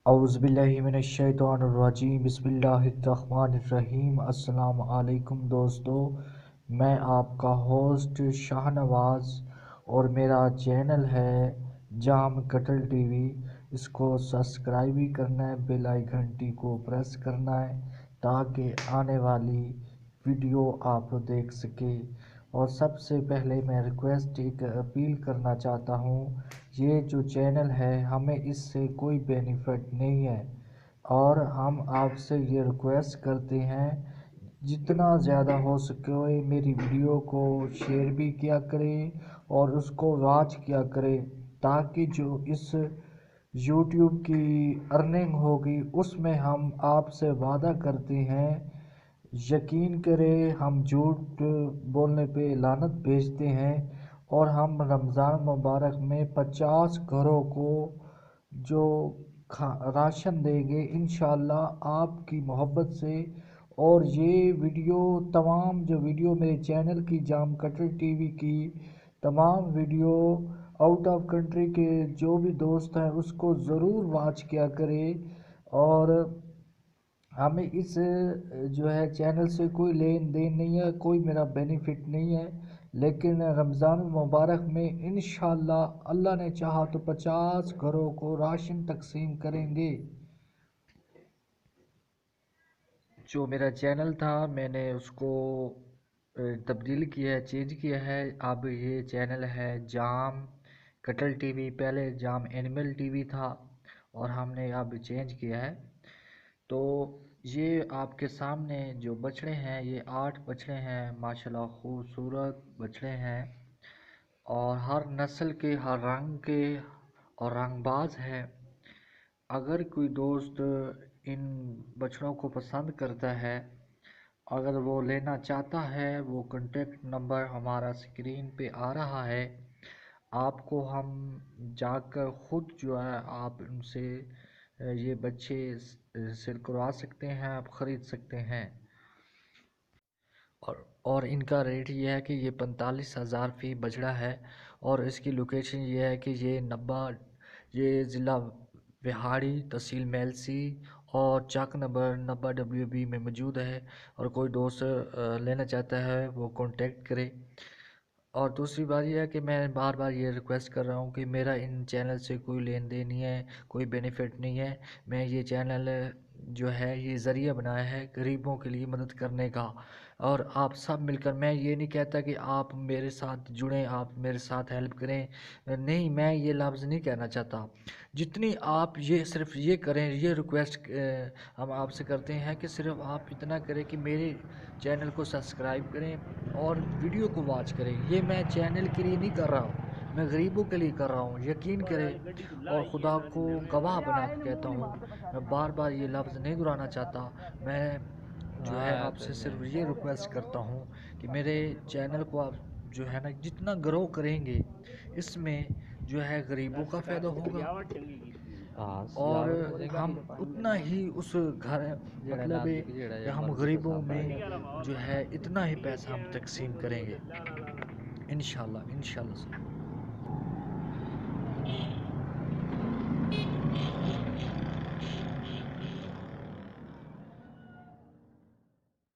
اعوذ باللہ من الشیطان الرجیم بسم اللہ الرحمن الرحیم۔ السلام علیکم دوستو، میں آپ کا ہوسٹ شاہ نواز اور میرا چینل ہے جام کٹل ٹی وی۔ اس کو سبسکرائب بھی کرنا ہے، بیل آئیکن گھنٹی کو پریس کرنا ہے تاکہ آنے والی ویڈیو آپ دیکھ سکے۔ اور سب سے پہلے میں ریکویسٹ ایک اپیل کرنا چاہتا ہوں، یہ جو چینل ہے ہمیں اس سے کوئی بینیفٹ نہیں ہے، اور ہم آپ سے یہ ریکویسٹ کرتے ہیں جتنا زیادہ ہو سکے میری ویڈیو کو شیئر بھی کیا کریں اور اس کو واچ کیا کریں، تاکہ جو اس یوٹیوب کی ارننگ ہوگی اس میں ہم آپ سے وعدہ کرتے ہیں، یقین کریں ہم جھوٹ بولنے پہ لعنت بھیجتے ہیں، اور ہم رمضان مبارک میں 50 گھروں کو جو راشن دیں گے انشاءاللہ آپ کی محبت سے۔ اور یہ ویڈیو تمام جو ویڈیو میرے چینل کی جام کٹل ٹی وی کی تمام ویڈیو آؤٹ آف کنٹری کے جو بھی دوست ہیں اس کو ضرور واچ کیا کرے۔ اور ہمیں اس جو ہے چینل سے کوئی لین دین نہیں ہے، کوئی میرا بینیفٹ نہیں ہے، لیکن رمضان المبارک میں انشاءاللہ اللہ نے چاہا تو 50 گھروں کو راشن تقسیم کریں گے۔ جو میرا چینل تھا میں نے اس کو تبدیل کیا ہے، چینج کیا ہے۔ اب یہ چینل ہے جام کٹل ٹی وی، پہلے جام اینیمل ٹی وی تھا اور ہم نے اب چینج کیا ہے۔ تو یہ آپ کے سامنے جو بچڑے ہیں، یہ 8 بچڑے ہیں، ماشاءاللہ خوبصورت بچڑے ہیں، اور ہر نسل کے، ہر رنگ کے اور رنگ باز ہے۔ اگر کوئی دوست ان بچڑوں کو پسند کرتا ہے، اگر وہ لینا چاہتا ہے، وہ کنٹیکٹ نمبر ہمارا اسکرین پہ آ رہا ہے، آپ کو ہم جا کر خود جو ہے آپ ان سے یہ بچے سیل کروا سکتے ہیں، آپ خرید سکتے ہیں۔ اور ان کا ریٹ یہ ہے کہ یہ 45,000 فی بچڑا ہے، اور اس کی لوکیشن یہ ہے کہ یہ ضلع وہاڑی، تحصیل میلسی اور چاک نمبر 90 WB میں موجود ہے۔ اور کوئی دوست لینا چاہتا ہے وہ کانٹیکٹ کرے۔ اور دوسری بات یہ ہے کہ میں بار بار یہ ریکویسٹ کر رہا ہوں کہ میرا ان چینل سے کوئی لین دین نہیں ہے، کوئی بینیفٹ نہیں ہے۔ میں یہ چینل جو ہے یہ ذریعہ بنایا ہے غریبوں کے لیے مدد کرنے کا، اور آپ سب مل کر، میں یہ نہیں کہتا کہ آپ میرے ساتھ جڑیں، آپ میرے ساتھ ہیلپ کریں، نہیں، میں یہ لفظ نہیں کہنا چاہتا۔ جتنی آپ صرف یہ کریں، یہ ریکویسٹ ہم آپ سے کرتے ہیں کہ صرف آپ اتنا کریں کہ میرے چینل کو سبسکرائب کریں اور ویڈیو کو واچ کریں۔ یہ میں چینل کے لیے نہیں کر رہا ہوں، میں غریبوں کے لیے کر رہا ہوں، یقین کریں، اور خدا کو گواہ بنا کے کہتا ہوں، میں بار بار یہ لفظ نہیں دہرانا چاہتا۔ میں جو ہے آپ سے صرف یہ ریکویسٹ کرتا ہوں کہ میرے چینل کو آپ جو ہے نا جتنا گرو کریں گے، اس میں جو ہے غریبوں کا فائدہ ہوگا، اور ہم اتنا ہی اس گھر مطلب ہے کہ ہم غریبوں میں جو ہے اتنا ہی پیسہ ہم تقسیم کریں گے انشاءاللہ انشاءاللہ سے۔